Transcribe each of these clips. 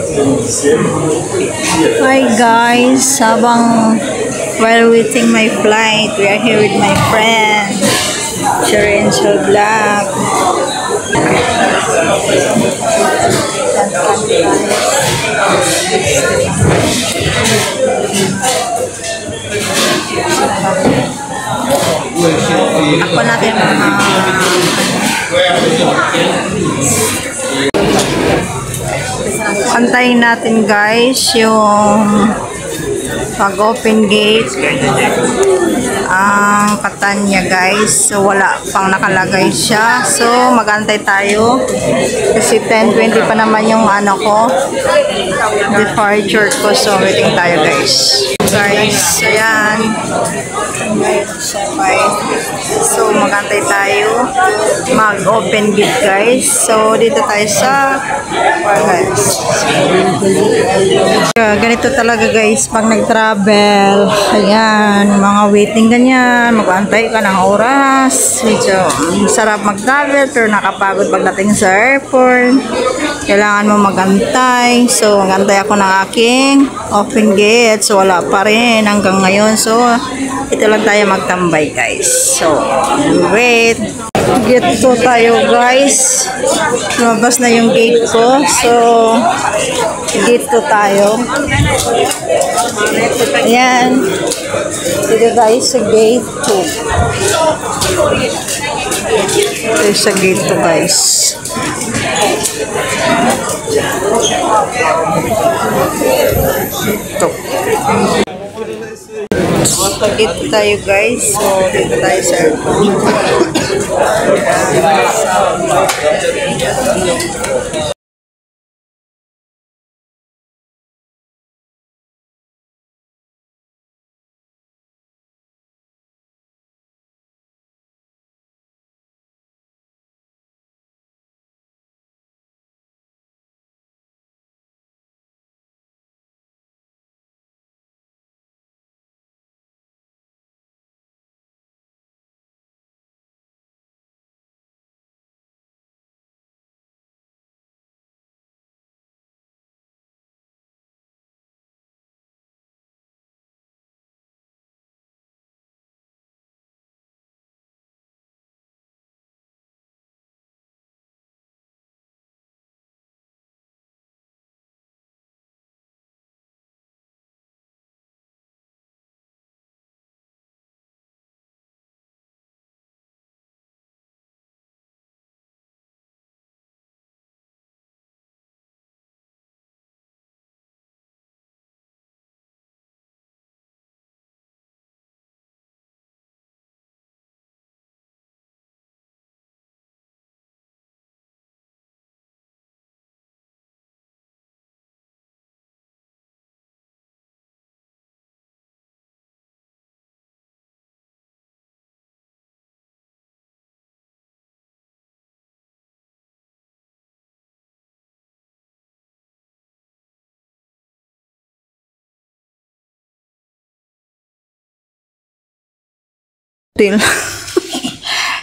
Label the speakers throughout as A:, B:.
A: Hi guys, while waiting my flight, we are here with my friend Sherensel Black. Ako natin antayin natin guys yung pag-open gate ang Catania guys. So wala pang nakalagay siya, so magantay tayo kasi 10:20 pa naman yung departure ko, so waiting tayo guys. So yan, so magantay tayo mag-open gate guys. So dito tayo sa ganito talaga guys pag nag-travel. Ayan, mga waiting ganyan, mag-antay ka ng oras. Medyo sarap mag-travel pero nakapagod pagdating sa airport. Kailangan mo mag-antay. So mag-antay ako ng aking open gate. So wala pa rin hanggang ngayon. So ito lang tayo magtambay guys. So wait, gate to tayo guys. Lumabas na yung gate ko. So gate to tayo. Ayan, dito guys sa gate 2. Ito sa gate 2 guys. Ito dito tayo guys. So dito tayo sa airport.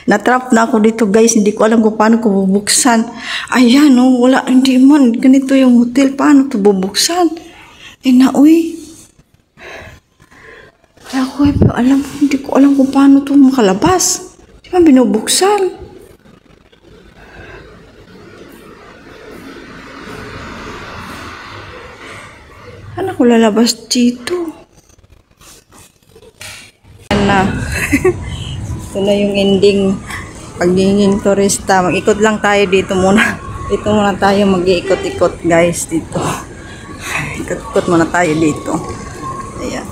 A: Natrap na ako dito guys, hindi ko alam kung paano ko bubuksan. Ayan wala, hindi man ganito yung hotel, paano to bubuksan? Uy, hindi ko alam kung paano to makalabas. Di ba binubuksan? Ano ko lalabas dito? Na ito na yung ending pagiging turista. Mag-ikot lang tayo dito muna. Dito muna tayo mag-iikot-ikot guys dito. Ikot-ikot muna tayo dito. Ayan.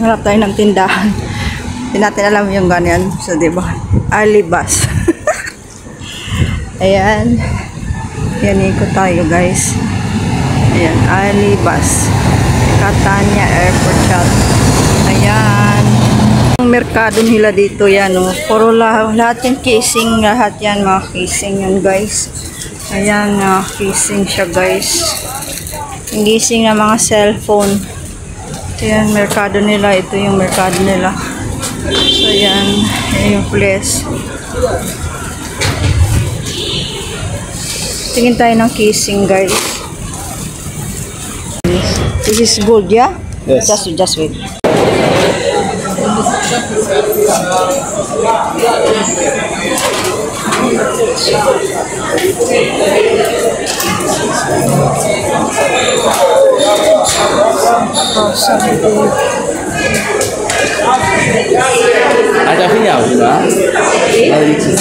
A: Hanap tayo ng tindahan. Hindi natin alam yung ganyan. So diba, alibas. Ayan. Yan, ikot tayo guys. Ayan, alibas. Catania Airport Shop. Ayan. Ang merkado nila dito yan. Puro lahat yung casing. Lahat yan mga casing yan guys. Ayan, casing siya guys. Yung casing na mga cellphone. Ito yan, merkado nila. Ito yung merkado nila. So ayan, yung place. Tingin tayo ng casing, guys. This is good, yeah?
B: Yes.
A: Just wait. Oh, sorry.
B: 大家分享是吧？还有一起吃。